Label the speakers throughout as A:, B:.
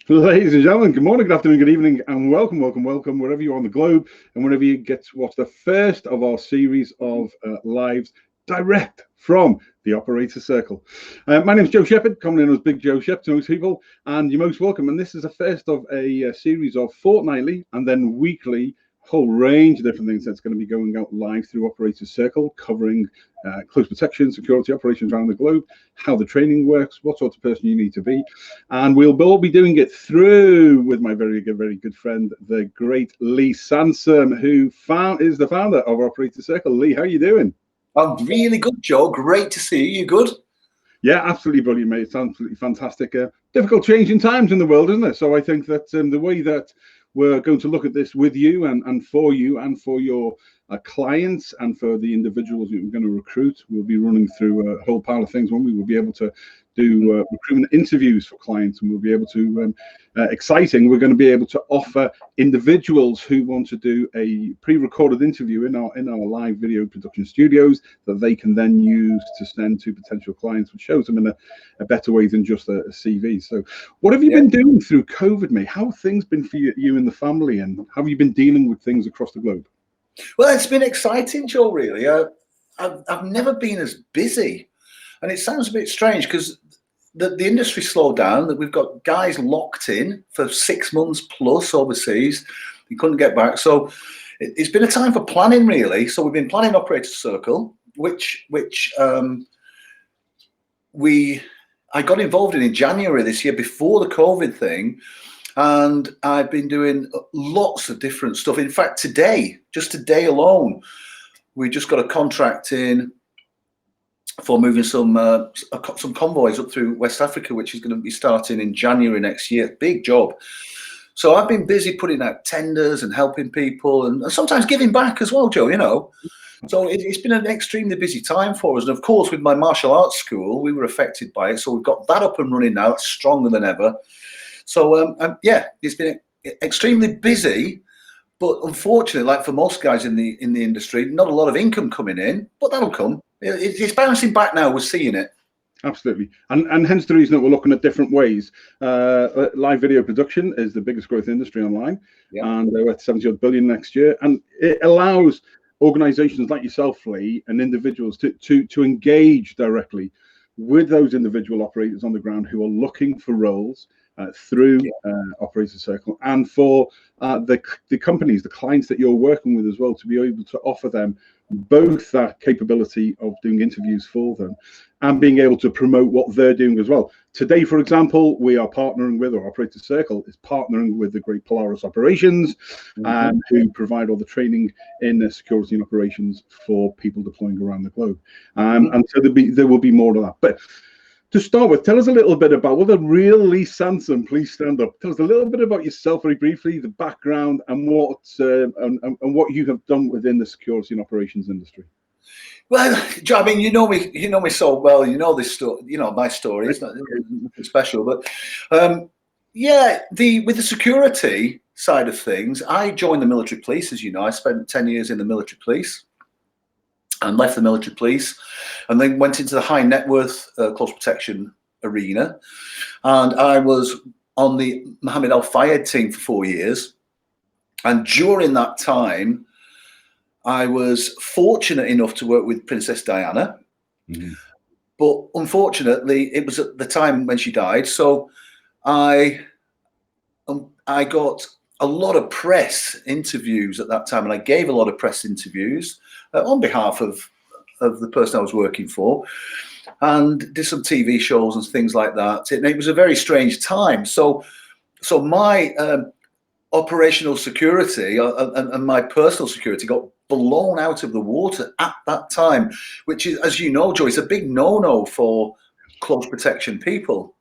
A: Ladies and gentlemen, good morning, good afternoon, good evening, and welcome, wherever you are on the globe and wherever you get to watch the first of our series of lives direct from the Operator Circle. My name is Joe Shep, commonly known as Big Joe Shep to most people, and you're most welcome. And this is the first of a series of fortnightly and then weekly whole range of different things that's going to be going out live through Operator Circle, covering close protection, security operations around the globe, how the training works, what sort of person you need to be. And we'll all be doing it through with my very good friend, the great Lee Sansom, who is the founder of Operator Circle. Lee, how are you doing?
B: I'm really good, Joe. Great to see you. You good?
A: Yeah, absolutely brilliant, mate. It's absolutely fantastic. Difficult changing times in the world, isn't it? So I think that the way that we're going to look at this with you and for your clients and for the individuals that we're going to recruit, we'll be running through a whole pile of things. One, we will be able to do recruitment interviews for clients, and we'll be able to, exciting, we're going to be able to offer individuals who want to do a pre-recorded interview in our live video production studios that they can then use to send to potential clients, which shows them in a better way than just a CV. So what have you been doing through COVID, mate? How have things been for you and the family, and how have you been dealing with things across the globe?
B: Well, it's been exciting, Joe, really. I've never been as busy. And it sounds a bit strange because the industry slowed down, that we've got guys locked in for 6 months plus overseas. We couldn't get back. So it's been a time for planning, really. So we've been planning Operator Circle, which I got involved in January this year before the COVID thing. And I've been doing lots of different stuff. In fact, just today alone, we just got a contract in for moving some convoys up through West Africa, which is going to be starting in January next year. Big job. So I've been busy putting out tenders and helping people, and sometimes giving back as well, Joe, you know. So it's been an extremely busy time for us. And of course, with my martial arts school, we were affected by it. So we've got that up and running now. It's stronger than ever. So, yeah, it's been extremely busy. But unfortunately, like for most guys in the industry, not a lot of income coming in, but that'll come. It's bouncing back now. We're seeing it.
A: Absolutely. And hence the reason that we're looking at different ways. Live video production is the biggest growth industry online, and we're at 70 billion next year. And it allows organizations like yourself, Lee, and individuals to engage directly with those individual operators on the ground who are looking for roles through Operator Circle, and for the companies, the clients that you're working with as well, to be able to offer them both that capability of doing interviews for them and being able to promote what they're doing as well. Today, for example, we are partnering with, or Operator Circle is partnering with the great Polaris Operations, who provide all the training in security and operations for people deploying around the globe. And so there will be more of that. But to start with, tell us a little bit about what the real Lee Sansom. Please stand up. Tell us a little bit about yourself, very briefly, the background, and what you have done within the security and operations industry.
B: Well, Joe, I mean, you know me so well. You know this story. You know my story. It's not nothing special, but yeah, with the security side of things, I joined the military police. As you know, I spent 10 years in the military police. And left the military police, and then went into the high net worth close protection arena. And I was on the Mohammed Al Fayed team for 4 years. And during that time, I was fortunate enough to work with Princess Diana. But unfortunately, it was at the time when she died. So I got a lot of press interviews at that time, and I gave a lot of press interviews on behalf of the person I was working for, and did some TV shows and things like that. And it was a very strange time. So my operational security and my personal security got blown out of the water at that time, which is, as you know, Joe, it's a big no-no for close protection people.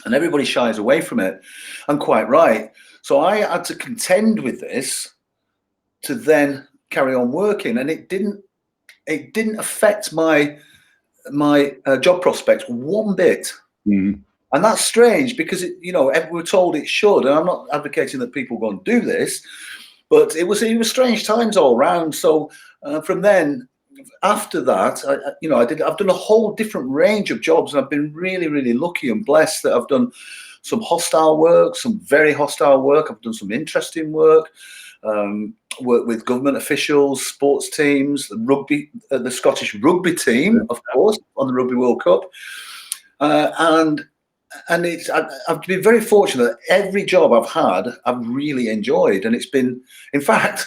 B: And everybody shies away from it, and quite right. So I had to contend with this to then carry on working, and it didn't affect my job prospects one bit. And that's strange because we're told it should, and I'm not advocating that people go and do this, but it was strange times all round. So from then, after that, I've done a whole different range of jobs, and I've been really, really lucky and blessed that I've done some hostile work, some very hostile work. I've done some interesting work. Work with government officials, sports teams, the rugby, the Scottish rugby team, of course, on the Rugby World Cup, and I've been very fortunate. Every job I've had, I've really enjoyed, and it's been, in fact,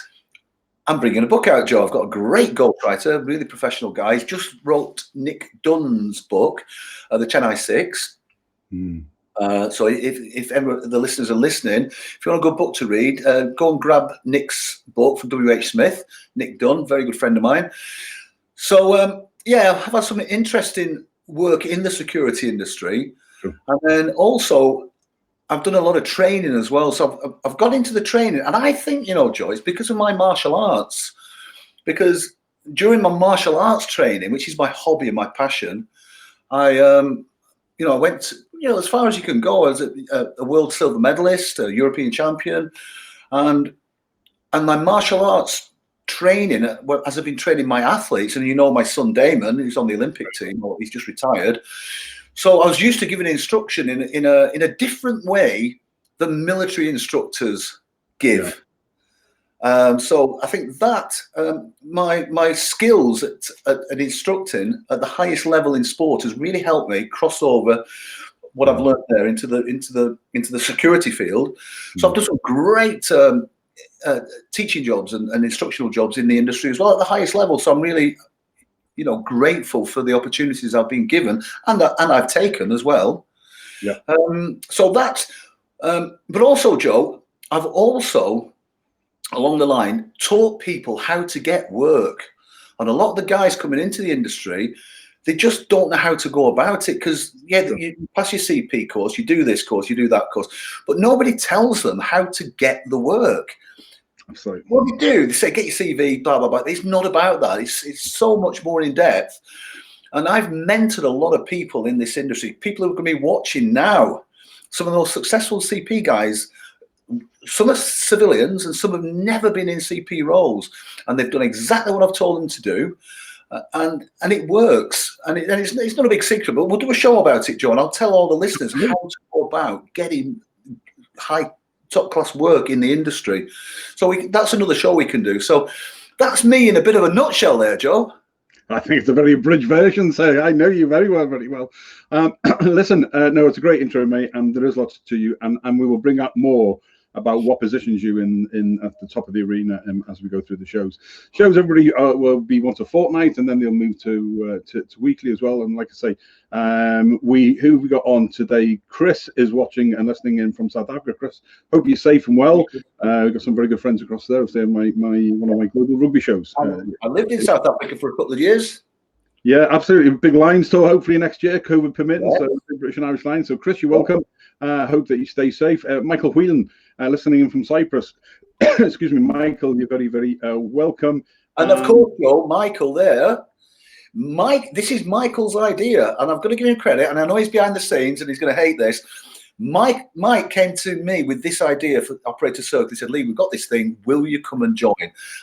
B: I'm bringing a book out, Joe. I've got a great ghostwriter, really professional guy. He's just wrote Nick Dunn's book, The Chennai Six. So if ever the listeners are listening, if you want a good book to read, go and grab Nick's book from W.H. Smith, Nick Dunn, very good friend of mine. So, yeah, I've had some interesting work in the security industry. Sure. And then also, I've done a lot of training as well. So I've got into the training. And I think, you know, Joe, it's because of my martial arts. Because during my martial arts training, which is my hobby and my passion, I went, as far as you can go as a world silver medalist, a European champion, and my martial arts training, as I've been training my athletes, and my son Damon, who's on the Olympic team, or he's just retired. So I was used to giving instruction in a different way than military instructors give. So I think that my skills at instructing at the highest level in sport has really helped me cross over what I've learned there into the security field. So I've done some great teaching jobs and instructional jobs in the industry as well at the highest level. So I'm really, grateful for the opportunities I've been given and I've taken as well. Yeah. So that's, but also, Joe, I've also, along the line, taught people how to get work. And a lot of the guys coming into the industry, they just don't know how to go about it because, you pass your CP course, you do this course, you do that course, but nobody tells them how to get the work. Absolutely. What they do, they say, get your CV, blah, blah, blah. It's not about that. It's so much more in depth. And I've mentored a lot of people in this industry, people who are going to be watching now. Some of the most successful CP guys, some are civilians and some have never been in CP roles, and they've done exactly what I've told them to do, and it works. And it's not a big secret, but we'll do a show about it, Joe, and I'll tell all the listeners how to go about getting top class work in the industry. So that's another show we can do. So that's me in a bit of a nutshell there, Joe.
A: I think it's a very abridged version, so I know you very well, very well. Listen, no, it's a great intro, mate, and there is lots to you, and we will bring up more about what positions you in at the top of the arena as we go through the shows. Everybody will be once a fortnight, and then they'll move to weekly as well. And like I say, who we got on today? Chris is watching and listening in from South Africa. Chris, hope you're safe and well. We've got some very good friends across there. They're one of my global rugby shows.
B: I lived in South Africa for a couple of years.
A: Yeah, absolutely. Big Lions tour hopefully next year, COVID permitting. Yeah. So big British and Irish Lions. So Chris, you're welcome. Hope that you stay safe. Michael Whelan, listening in from Cyprus. Excuse me, Michael, you're very, very welcome.
B: And of course, Joe, Michael there. This is Michael's idea, and I've got to give him credit. And I know he's behind the scenes, and he's going to hate this. Mike came to me with this idea for Operator Circle. He said, "Lee, we've got this thing. Will you come and join?"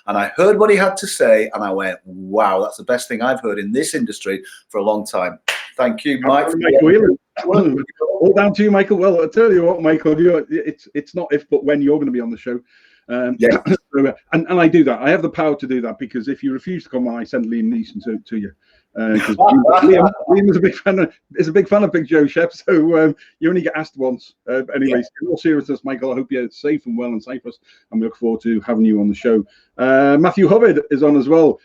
B: And I heard what he had to say, and I went, "Wow, that's the best thing I've heard in this industry for a long time." Thank you, Mike.
A: All down to you, Michael. Well, I tell you what, Michael, it's not if but when you're going to be on the show. Yeah. And I do that. I have the power to do that because if you refuse to come on, I send Liam Neeson to you. Because Liam is a big fan of Big Joe Shep, so you only get asked once. Anyways, in all seriousness, Michael, I hope you're safe and well in Cyprus, and we look forward to having you on the show. Matthew Hubbard is on as well.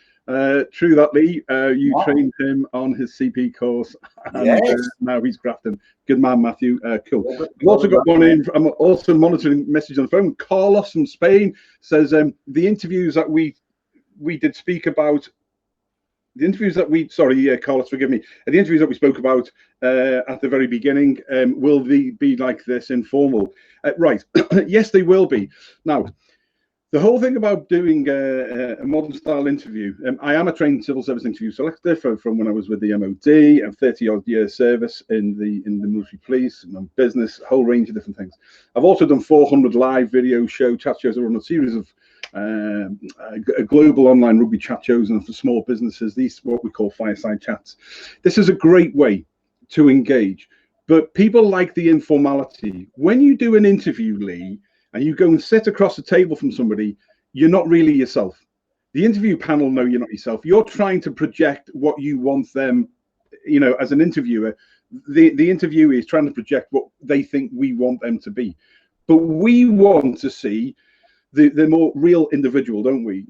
A: True that, Lee. You trained him on his CP course, and now he's crafting. Good man, Matthew. Cool. We've also got one in. I'm also monitoring message on the phone. Carlos from Spain says the interviews that we did speak about. The interviews that Carlos, forgive me. The interviews that we spoke about at the very beginning will be like this, informal? Right. Yes, they will be. Now, the whole thing about doing a modern style interview, I am a trained civil service interview selector from when I was with the MOD and 30-odd year service in the military police and business, a whole range of different things. I've also done 400 live video chat shows. I run a series of global online rugby chat shows and for small businesses, these what we call fireside chats. This is a great way to engage But people like the informality. When you do an interview, Lee, and you go and sit across the table from somebody, you're not really yourself. The interview panel know you're not yourself. You're trying to project what you want them, as an interviewer. The interviewee is trying to project what they think we want them to be. But we want to see the more real individual, don't we?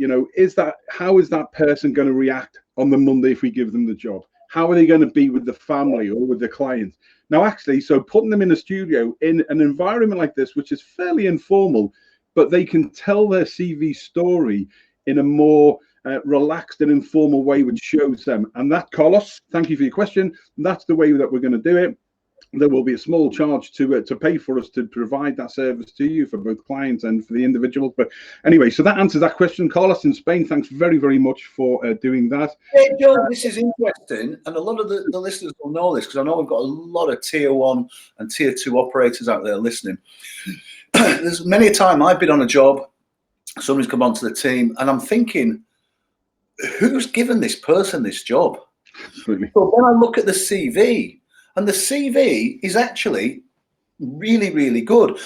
A: How is that person going to react on the Monday if we give them the job? How are they going to be with the family or with the client? Now, actually, so putting them in a studio in an environment like this, which is fairly informal, but they can tell their CV story in a more relaxed and informal way, which shows them. And that, Carlos, thank you for your question. That's the way that we're going to do it. There will be a small charge to pay for us to provide that service to you for both clients and for the individuals. But anyway, so that answers that question. Carlos in Spain, thanks very, very much for doing that.
B: Hey, Joe, this is interesting, and a lot of the listeners will know this, because I know we've got a lot of tier 1 and tier 2 operators out there listening. There's many a time I've been on a job, somebody's come onto the team, and I'm thinking, who's given this person this job?
A: Absolutely.
B: So then I look at the CV, and the CV is actually really, really good.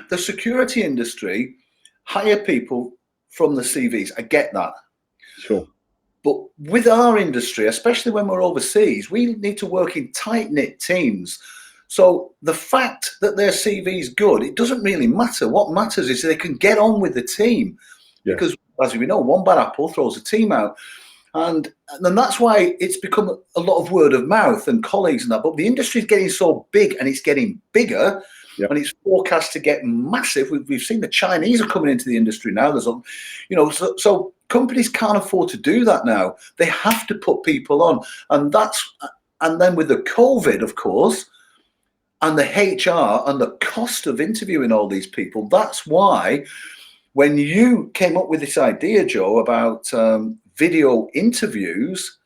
B: The security industry hire people from the CVs. I get that.
A: Sure.
B: But with our industry, especially when we're overseas, we need to work in tight-knit teams. So the fact that their CV is good, it doesn't really matter. What matters is they can get on with the team. Yes. Because, as we know, one bad apple throws a team out. And that's why it's become a lot of word of mouth and colleagues and that. But the industry is getting so big, and it's getting bigger, and it's forecast to get massive. We've seen the Chinese are coming into the industry now. There's so companies can't afford to do that now. They have to put people on, and then with the COVID, of course, and the HR and the cost of interviewing all these people. That's why when you came up with this idea, Joe, about video interviews,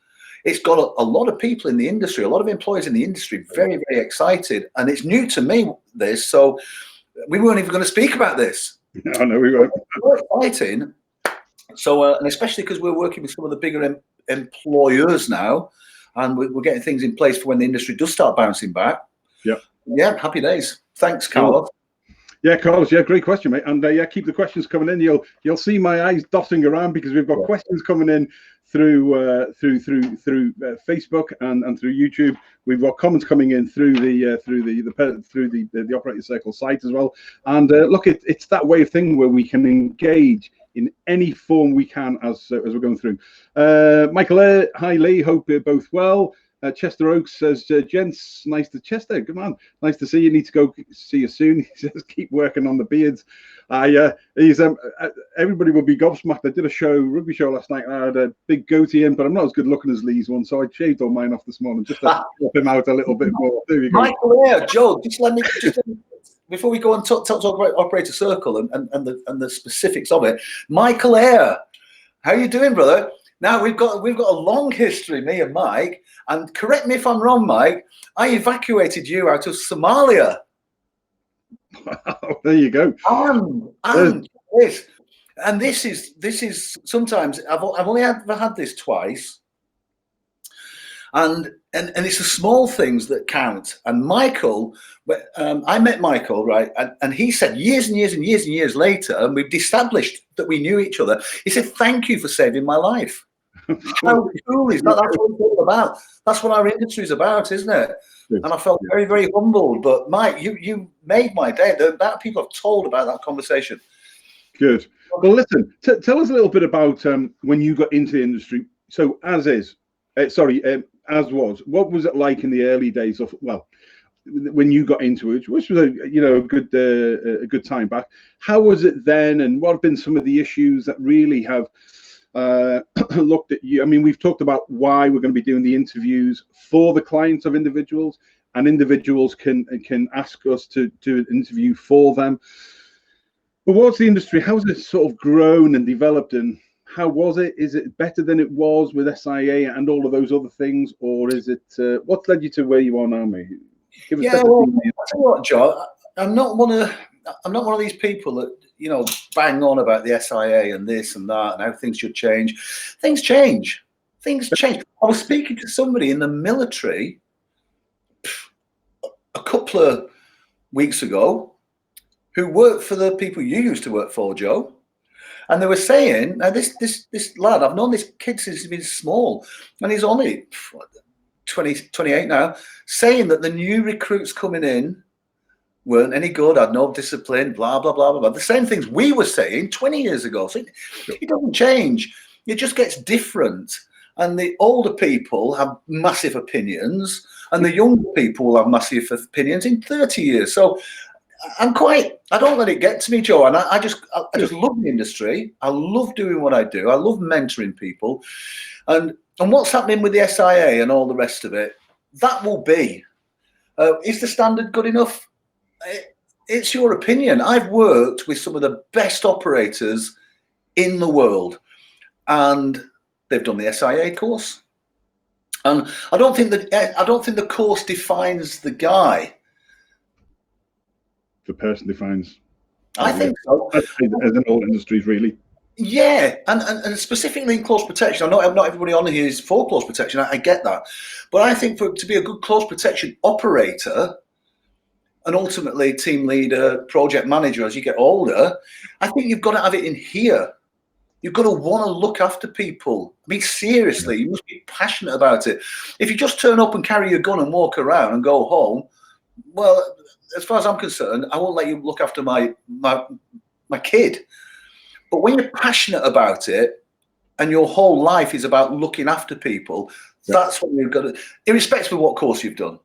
B: it's got a lot of people in the industry, a lot of employees in the industry, very, very excited. And it's new to me, this, so we weren't even going to speak about this.
A: No, we weren't.
B: It's exciting. So, and especially because we're working with some of the bigger employers now, and we're getting things in place for when the industry does start bouncing back. Yeah, happy days. Thanks, Carlos.
A: Yeah, Carlos. Yeah, great question, mate. And keep the questions coming in. You'll see my eyes dotting around because we've got questions coming in through Facebook and through YouTube. We've got comments coming in through the Operator Circle site as well. And look, it's that way of thing where we can engage in any form we can as we're going through. Michael Eyre, hi Lee, hope you're both well. Chester Oaks says, gents, nice to Chester, good man, nice to see you. Need to go see you soon. He says, keep working on the beards. Everybody will be gobsmacked. I did a rugby show last night, and I had a big goatee in, but I'm not as good looking as Lee's one, so I shaved all mine off this morning just to help him out a little bit more. There we go.
B: Michael Eyre, Joe, just let me before we go and talk about Operator Circle and the specifics of it. Michael Eyre, how you doing, brother? Now we've got a long history, me and Mike. And correct me if I'm wrong, Mike, I evacuated you out of Somalia.
A: Wow, there you go.
B: And this is sometimes I've only ever had this twice. And it's the small things that count. And Michael, I met Michael, right? And he said years and years and years and years later, and we've established that we knew each other. He said, "Thank you for saving my life." How cool is that? That's what it's all about. That's what our industry is about, isn't it? And I felt very, very humbled. But Mike, you made my day. The amount of people have told about that conversation.
A: Good. Well, listen, tell us a little bit about when you got into the industry. So as was, what was it like in the early days of, well, when you got into it, which was a good time back? How was it then, and what have been some of the issues that really have looked at you? I mean, we've talked about why we're going to be doing the interviews for the clients of individuals, and individuals can ask us to do an interview for them. But what's the industry? How has it sort of grown and developed, and how was it? Is it better than it was with SIA and all of those other things, or is it? What's led you to where you are now, mate? Give us
B: I'll tell you what, Joe. I'm not one of these people that bang on about the SIA and this and that and how things should change. Things change. I was speaking to somebody in the military couple of weeks ago who worked for the people you used to work for, Joe. And they were saying, now this lad, I've known this kid since he's been small, and he's only 28 now, saying that the new recruits coming in weren't any good, had no discipline, blah, blah, blah, blah, blah. The same things we were saying 20 years ago. So it doesn't change. It just gets different. And the older people have massive opinions, and the younger people will have massive opinions in 30 years. So I don't let it get to me, Joe. And I just love the industry. I love doing what I do. I love mentoring people. And what's happening with the SIA and all the rest of it, that will be. Is the standard good enough? It's your opinion. I've worked with some of the best operators in the world, and they've done the SIA course. And I don't think the course defines the guy. The
A: person defines.
B: I think so.
A: As in all industries, really.
B: Yeah, and specifically in close protection. I know not everybody on here is for close protection. I get that, but I think to be a good close protection operator, and ultimately team leader, project manager, as you get older, I think you've got to have it in here. You've got to want to look after people. I mean, seriously, you must be passionate about it. If you just turn up and carry your gun and walk around and go home, well, as far as I'm concerned, I won't let you look after my kid. But when you're passionate about it and your whole life is about looking after people, that's what you've got to, irrespective of what course you've done.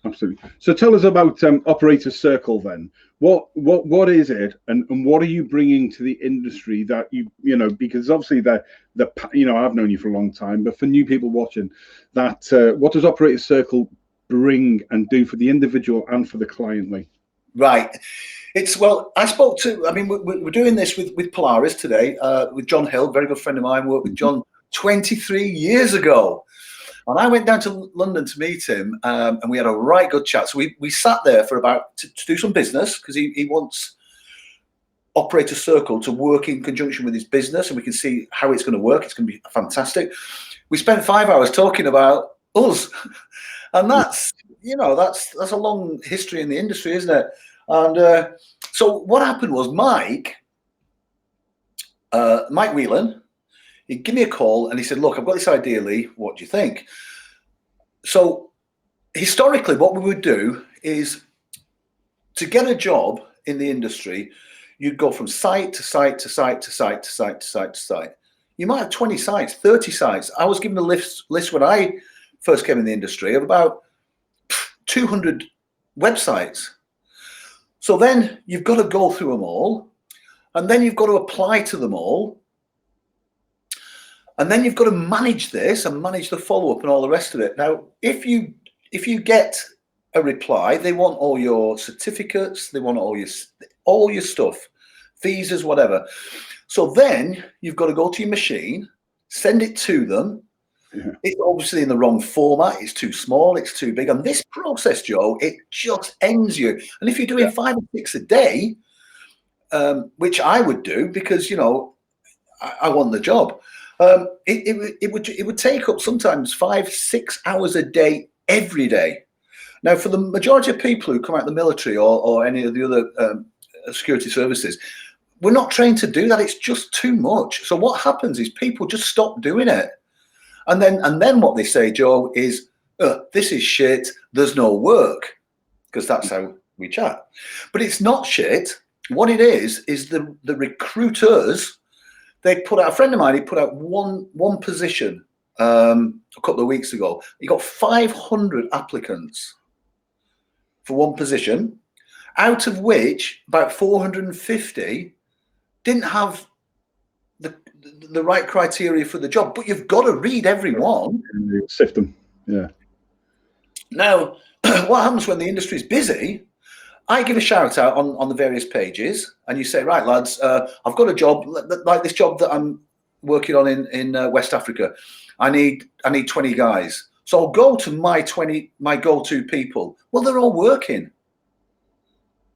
A: Absolutely. So tell us about Operator Circle then. What is it, and what are you bringing to the industry that you know, because obviously I've known you for a long time, but for new people watching, that what does Operator Circle bring and do for the individual and for the client, Lee?
B: Right. I spoke to, I mean, we're doing this with Polaris today, with John Hill, very good friend of mine, worked with John 23 years ago. And I went down to London to meet him, and we had a right good chat. So we sat there for to do some business, because he wants Operator Circle to work in conjunction with his business, and we can see how it's going to work. It's going to be fantastic. We spent 5 hours talking about us. And that's a long history in the industry, isn't it? And so what happened was Mike Whelan, he gave me a call and he said, look, I've got this idea, Lee. What do you think? So historically, what we would do is, to get a job in the industry, you'd go from site to site to site to site to site to site to site. You might have 20 sites, 30 sites. I was given a list when I first came in the industry of about 200 websites. So then you've got to go through them all, and then you've got to apply to them all, and then you've got to manage this and manage the follow-up and all the rest of it. Now, if you get a reply, they want all your certificates, they want all your stuff, visas, whatever. So then you've got to go to your machine, send it to them. Yeah. It's obviously in the wrong format. It's too small. It's too big. And this process, Joe, it just ends you. And if you're doing 5 or 6 a day, which I would do because, you know, I want the job, it would take up sometimes 5-6 hours a day every day. Now, for the majority of people who come out of the military or any of the other security services, we're not trained to do that. It's just too much. So what happens is people just stop doing it. And then what they say, Joe, is, this is shit, there's no work, because that's how we chat. But it's not shit. What it is the recruiters, they put out, a friend of mine, he put out one position a couple of weeks ago. He got 500 applicants for one position, out of which about 450 didn't have the right criteria for the job, but you've got to read every one.
A: Sift them, yeah.
B: Now, what happens when the industry is busy? I give a shout out on the various pages, and you say, right, lads, I've got a job like this job that I'm working on in West Africa. I need 20 guys. So I'll go to my go-to people. Well, they're all working.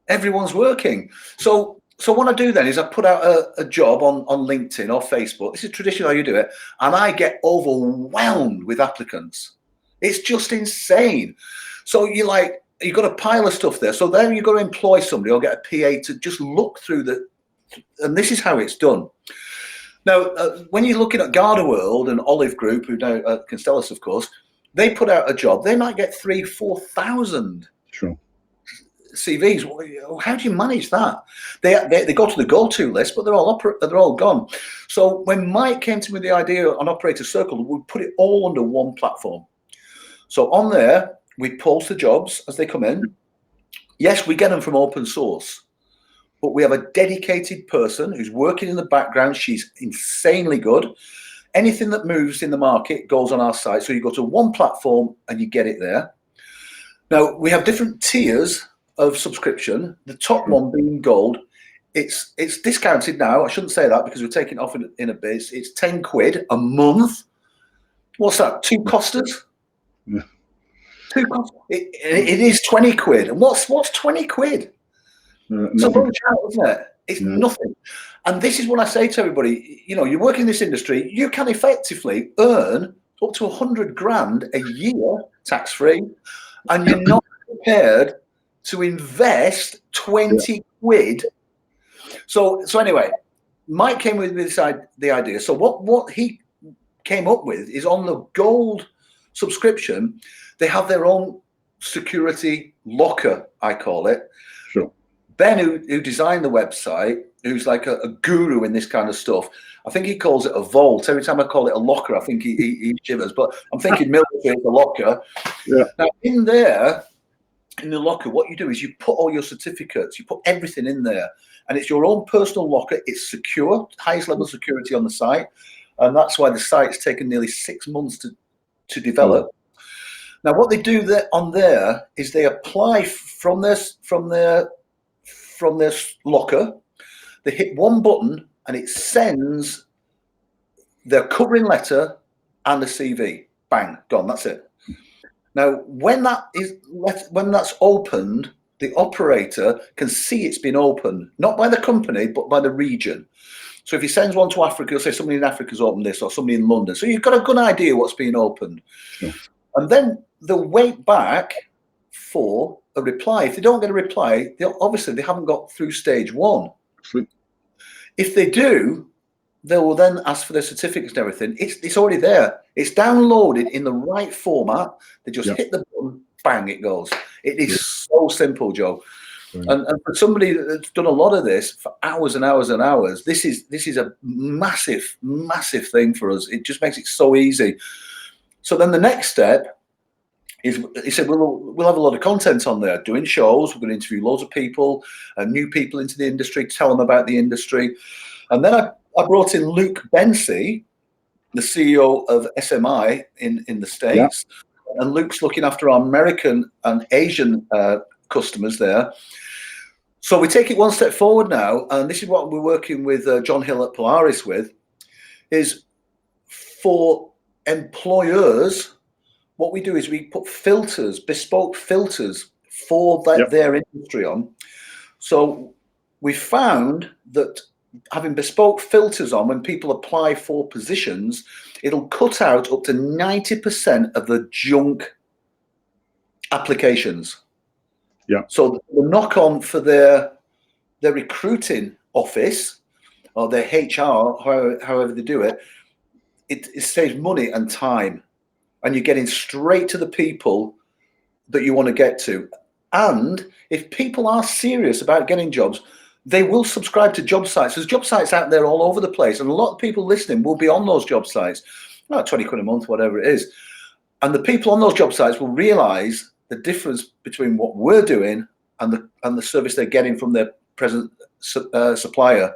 B: Everyone's working. So what I do then is I put out a job on LinkedIn or Facebook. This is traditionally how you do it. And I get overwhelmed with applicants. It's just insane. So you're like, you've got a pile of stuff there. So then you've got to employ somebody or get a PA to just look through and this is how it's done. Now, when you're looking at Garda World and Olive Group, who now Constellus, of course, they put out a job. They might get 3,000-4,000 CVs. How do you manage that? They go to the go-to list, but they're all gone. So when Mike came to me with the idea on Operator Circle, we put it all under one platform. So on there, we post the jobs as they come in. Yes, we get them from open source, but we have a dedicated person who's working in the background. She's insanely good. Anything that moves in the market goes on our site. So you go to one platform and you get it there. Now, we have different tiers of subscription. The top one being gold. It's discounted now. I shouldn't say that because we're taking it off in a bit. It's 10 quid a month. What's that? 2 costas?
A: Yeah.
B: 2 costas. It is 20 quid. And what's 20 quid? It's a bunch out, isn't it? It's nothing. And this is what I say to everybody. You know, you work in this industry, you can effectively earn up to 100 grand a year tax-free, and you're not prepared to invest 20 quid. So anyway, Mike came with the idea. So what he came up with is on the gold subscription, they have their own security locker, I call it.
A: Sure.
B: Ben, who designed the website, who's like a guru in this kind of stuff, I think he calls it a vault. Every time I call it a locker, I think he shivers. But I'm thinking military is a locker. Yeah. Now, in there, in the locker, what you do is you put all your certificates, you put everything in there, and it's your own personal locker. It's secure, highest level security on the site, and that's why the site's taken nearly 6 months to develop. Now, what they do on there is they apply from their locker. They hit one button and it sends their covering letter and a CV. Bang, gone. That's it. Now, when that's opened, the operator can see it's been opened, not by the company, but by the region. So if he sends one to Africa, he'll say somebody in Africa's opened this, or somebody in London. So you've got a good idea what's being opened. Sure. And then they'll wait back for a reply. If they don't get a reply, obviously they haven't got through stage 1.
A: Sweet.
B: If they do, they will then ask for their certificates and everything. It's already there. It's downloaded in the right format. They just hit the button, bang, it goes. It is so simple, Joe. And for somebody that's done a lot of this for hours and hours and hours, this is a massive, massive thing for us. It just makes it so easy. So then the next step is, he said, we'll have a lot of content on there, doing shows. We're going to interview loads of people, new people into the industry, tell them about the industry. And then I brought in Luke Bency, the CEO of SMI in the States. Yeah. And Luke's looking after our American and Asian customers there. So we take it one step forward now, and this is what we're working with John Hill at Polaris with, is for employers, what we do is we put filters, bespoke filters for their industry on. So we found that having bespoke filters on, when people apply for positions, it'll cut out up to 90% of the junk applications. Yeah. So the knock on for their recruiting office or their HR, however they do it, it saves money and time, and you're getting straight to the people that you want to get to. And if people are serious about getting jobs, they will subscribe to job sites. There's job sites out there all over the place, and a lot of people listening will be on those job sites, not 20 quid a month, whatever it is. And the people on those job sites will realize the difference between what we're doing and the service they're getting from their present supplier.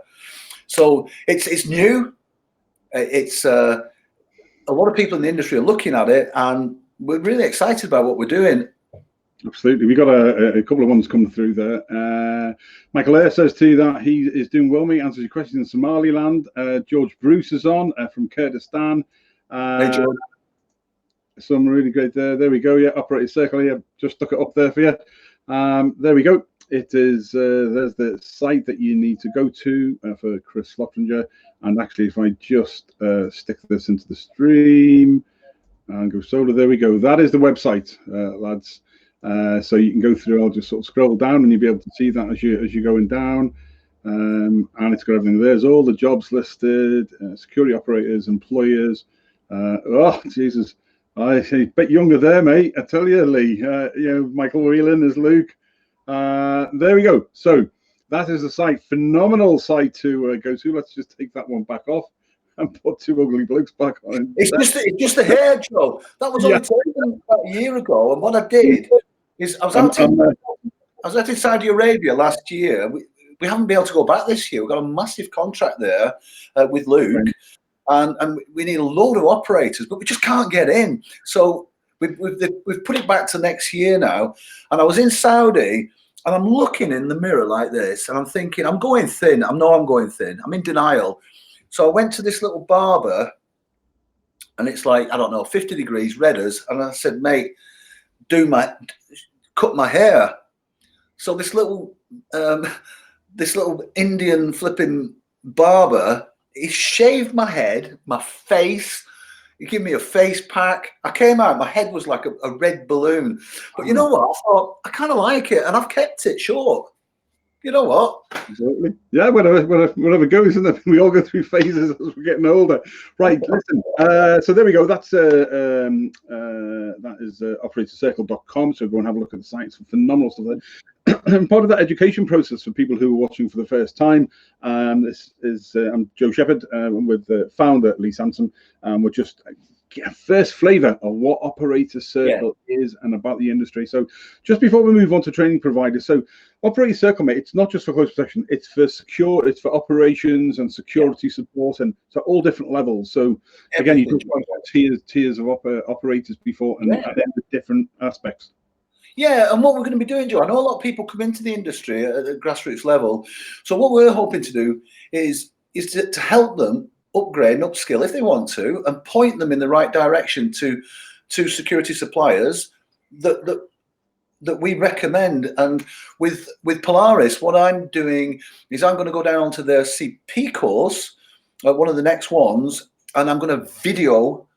B: So it's new. It's a lot of people in the industry are looking at it, and we're really excited about what we're doing.
A: Absolutely. We got a couple of ones coming through there. Michael Ayer says to you that he is doing well, mate. Answers your question in Somaliland. George Bruce is on from Kurdistan.
B: Hey, George.
A: Some really great there. There we go. Yeah, Operator Circle. Yeah, just stuck it up there for you. There we go. It is. There's the site that you need to go to for Chris Sloppinger. And actually, if I just stick this into the stream and go solo, there we go. That is the website, lads. So you can go through. I'll just sort of scroll down, and you'll be able to see that as you're going down. And it's got everything. There's all the jobs listed: security operators, employers. Oh Jesus, I say a bit younger there, mate. I tell you, Lee. Michael Whelan is Luke. There we go. So that is a site, phenomenal site to go to. Let's just take that one back off and put two ugly blokes back on.
B: It's just the hair, Joe. That was only taken about a year ago. And what I did is I was out in Saudi Arabia last year. We haven't been able to go back this year. We've got a massive contract there with Luke, and we need a load of operators, but we just can't get in. So we've put it back to next year now. And I was in Saudi, and I'm looking in the mirror like this, and I'm thinking, I'm going thin. I know I'm going thin. I'm in denial. So I went to this little barber, and it's like, I don't know, 50 degrees, redders. And I said, mate, cut my hair. So this little Indian flipping barber, he shaved my head, my face. He gave me a face pack. I came out, my head was like a red balloon. But you know what? I thought, I kind of like it, and I've kept it short. You know what?
A: Absolutely. Yeah, whatever goes, isn't it? We all go through phases as we're getting older. Right, listen. So there we go. That is operatorscircle.com. So go and have a look at the site. Some phenomenal stuff there. And part of that education process for people who are watching for the first time, this is I'm Joe Shepherd with the founder Lee Sansom. We're just get a first flavor of what Operator Circle is and about the industry. So just before we move on to training providers, so Operator Circle, mate, it's not just for close protection, it's for operations and security support, and so all different levels. So again, you talked about tiers of operators before, and then the different aspects.
B: Yeah, and what we're going to be doing, Joe, I know a lot of people come into the industry at the grassroots level. So what we're hoping to do is to help them upgrade and upskill if they want to, and point them in the right direction to security suppliers that we recommend. And with Polaris, what I'm doing is I'm going to go down onto their CP course, one of the next ones, and I'm going to video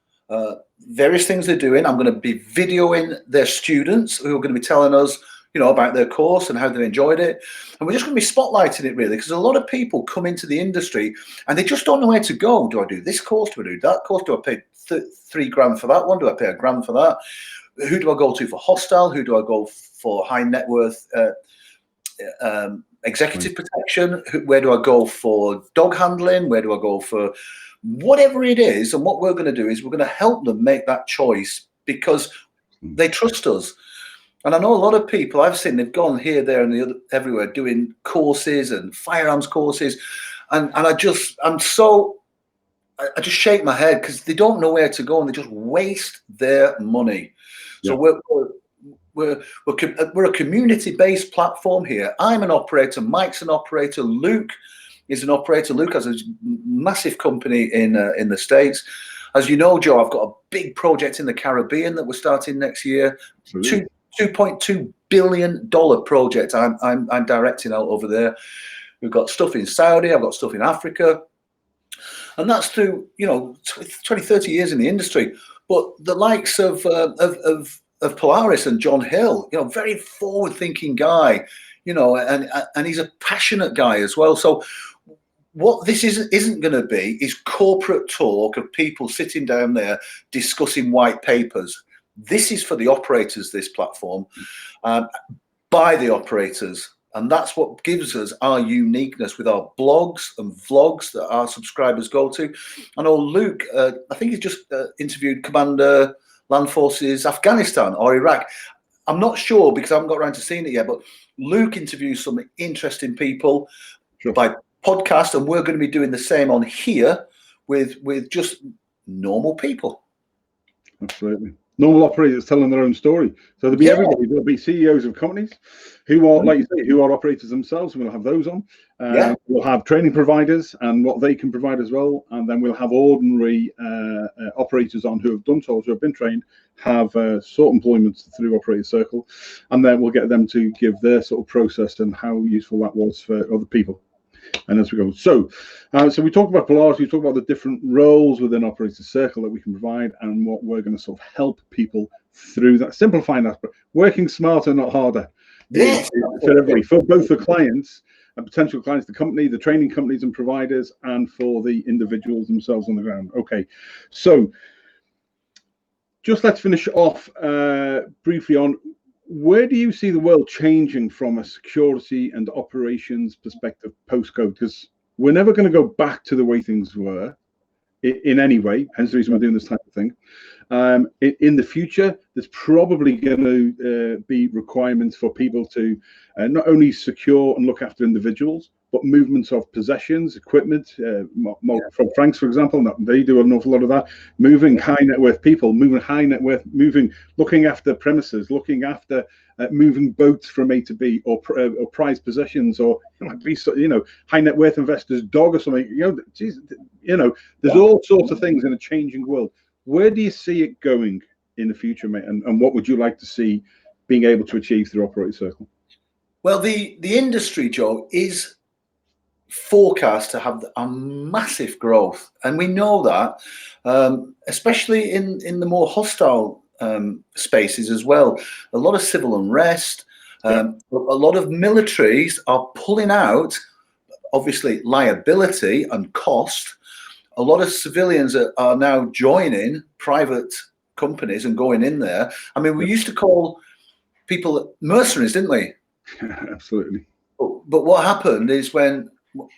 B: various things they're doing. I'm going to be videoing their students who are going to be telling us, about their course and how they enjoyed it. And we're just going to be spotlighting it, really, because a lot of people come into the industry and they just don't know where to go. Do I do this course? Do I do that course? Do I pay $3,000 for that one? Do I pay $1,000 for that? Who do I go to for hostile? Who do I go for high net worth executive protection? Where do I go for dog handling? Where do I go for whatever it is? And what we're going to do is we're going to help them make that choice because they trust us. And I know a lot of people I've seen, they've gone here, there, and everywhere doing courses and firearms courses. And I just shake my head because they don't know where to go and they just waste their money. Yeah. So we're a community-based platform here. I'm an operator. Mike's an operator. Luke is an operator. Luke has a massive company in the States. As you know, Joe, I've got a big project in the Caribbean that we're starting next year. $2.2 billion project I'm directing out over there. We've got stuff in Saudi. I've got stuff in Africa. And that's through, 20, 30 years in the industry. But the likes of Polaris and John Hill, very forward-thinking guy, and he's a passionate guy as well. So what this isn't going to be is corporate talk of people sitting down there discussing white papers. This is for the operators, this platform, by the operators. And that's what gives us our uniqueness with our blogs and vlogs that our subscribers go to. I know Luke, I think he's just interviewed Commander Land Forces Afghanistan or Iraq. I'm not sure because I haven't got around to seeing it yet, but Luke interviews some interesting people by podcast, and we're going to be doing the same on here with just normal people.
A: Absolutely. Normal operators telling their own story. So there'll be everybody. There'll be CEOs of companies who are, like you say, who are operators themselves, and we'll have those on. We'll have training providers and what they can provide as well. And then we'll have ordinary operators on who have done tours, who have been trained, have sought employment through Operator Circle. And then we'll get them to give their sort of process and how useful that was for other people. And as we go, so we talked about polarity, we talked about the different roles within Operator Circle that we can provide, and what we're going to sort of help people through that, simplifying that, working smarter, not harder.
B: Yes,
A: for everybody, for both the clients and potential clients, the company, the training companies and providers, and for the individuals themselves on the ground. Okay, so just let's finish off briefly on, where do you see the world changing from a security and operations perspective post-COVID? Because we're never going to go back to the way things were in any way, hence the reason we're doing this type of thing. In the future, there's probably going to be requirements for people to not only secure and look after individuals, but movements of possessions, equipment. From Franks, for example, they do an awful lot of that. Moving high net worth people, looking after premises, looking after moving boats from A to B, or prized possessions, or high net worth investors' dog or something. There's all sorts of things in a changing world. Where do you see it going in the future, mate? And what would you like to see being able to achieve through Operator Circle?
B: Well, the industry, Joe, is forecast to have a massive growth, and we know that, especially in the more hostile spaces as well. A lot of civil unrest, a lot of militaries are pulling out, obviously, liability and cost. A lot of civilians are now joining private companies and going in there. I mean, we used to call people mercenaries, didn't we?
A: Absolutely.
B: But what happened is when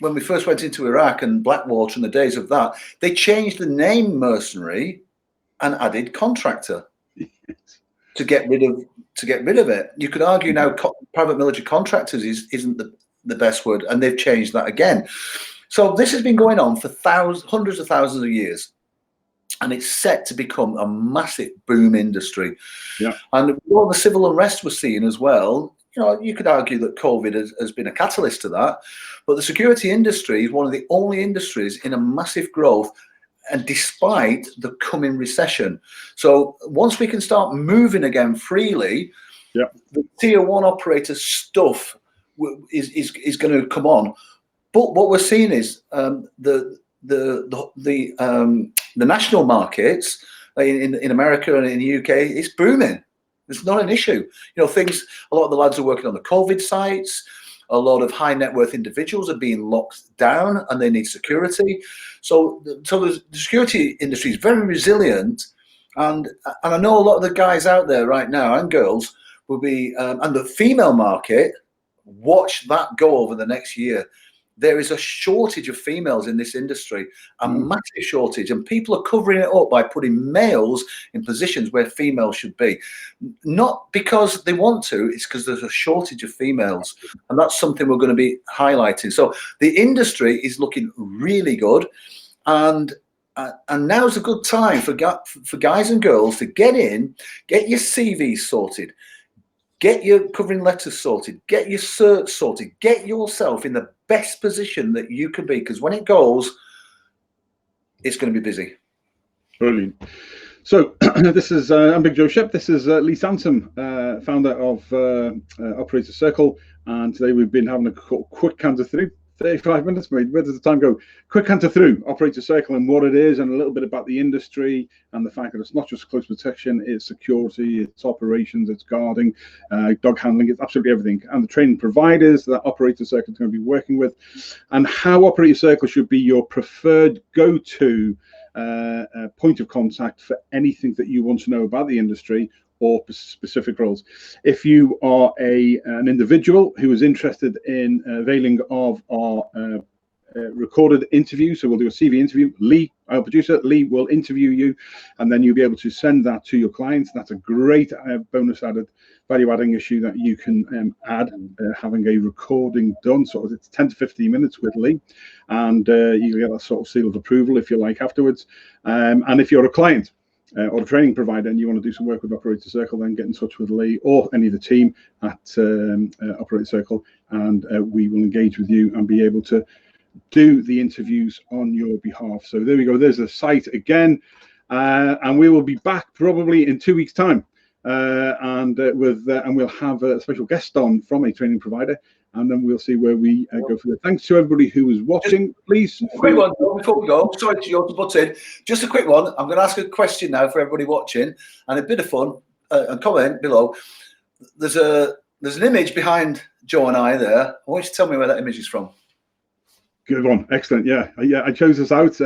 B: we first went into Iraq and Blackwater and the days of that, they changed the name mercenary and added contractor to get rid of it. You could argue now private military contractors isn't the best word, and they've changed that again. So this has been going on for hundreds of thousands of years, and it's set to become a massive boom industry.
A: Yeah.
B: And all the civil unrest we're seeing as well, you could argue that COVID has been a catalyst to that, but the security industry is one of the only industries in a massive growth, and despite the coming recession. So once we can start moving again freely, the tier one operator stuff is going to come on. But what we're seeing is the national markets in America and in the UK is booming. It's not an issue. A lot of the lads are working on the COVID sites. A lot of high net worth individuals are being locked down and they need security. So the security industry is very resilient. And I know a lot of the guys out there right now and girls will be, and the female market, watch that go over the next year. There is a shortage of females in this industry, a massive shortage, and people are covering it up by putting males in positions where females should be. Not because they want to, it's because there's a shortage of females, and that's something we're going to be highlighting. So the industry is looking really good, and now's a good time for guys and girls to get in, get your CVs sorted, get your covering letters sorted, get your certs sorted, get yourself in the best position that you can be, because when it goes, it's going to be busy.
A: Brilliant. So this is I'm Big Joe Shep. This is Lee Sansom, founder of Operator Circle, and today we've been having a quick canter through. 35 minutes, mate. Where does the time go? Quick canter through Operator Circle and what it is, and a little bit about the industry and the fact that it's not just close protection, it's security, it's operations, it's guarding, dog handling, it's absolutely everything. And the training providers that Operator Circle is going to be working with, and how Operator Circle should be your preferred go-to point of contact for anything that you want to know about the industry or specific roles. If you are an individual who is interested in availing of our recorded interview, so we'll do a CV interview. Lee, our producer, Lee will interview you, and then you'll be able to send that to your clients. That's a great bonus added value-adding issue that you can add, having a recording done. So it's 10 to 15 minutes with Lee, and you get that sort of seal of approval if you like afterwards. And if you're a client or a training provider and you want to do some work with Operator Circle, then get in touch with Lee or any of the team at Operator Circle, and we will engage with you and be able to do the interviews on your behalf. So there we go. There's the site again, and we will be back probably in 2 weeks' time and we'll have a special guest on from a training provider, and then we'll see where we go from there. Thanks to everybody who was watching. Please,
B: a quick one before we go. Sorry to butt in. Just a quick one. I'm going to ask a question now for everybody watching, and a bit of fun. And comment below. There's an image behind Joe and I there. I want you to tell me where that image is from.
A: Good one. Excellent. Yeah. I chose this out.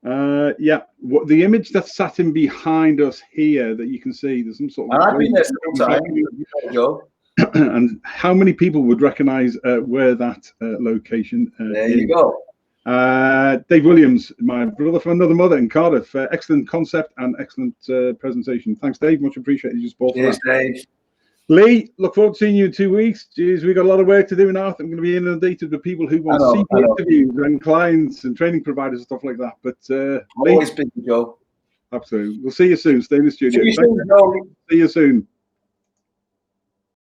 A: What the image that's sat in behind us here that you can see, there's some sort of.
B: I've been there several times, Joe.
A: And how many people would recognise where that location
B: there
A: is?
B: You go.
A: Dave Williams, my brother from another mother in Cardiff. Excellent concept and excellent presentation. Thanks, Dave. Much appreciated your support.
B: Cheers, Dave.
A: Lee, look forward to seeing you in 2 weeks. Jeez, we've got a lot of work to do now. I'm going to be inundated with people who want to see the interviews and clients and training providers and stuff like that. But
B: always busy, Joe.
A: Absolutely. We'll see you soon. Stay in the studio.
B: See you soon, Joe.
A: See you soon.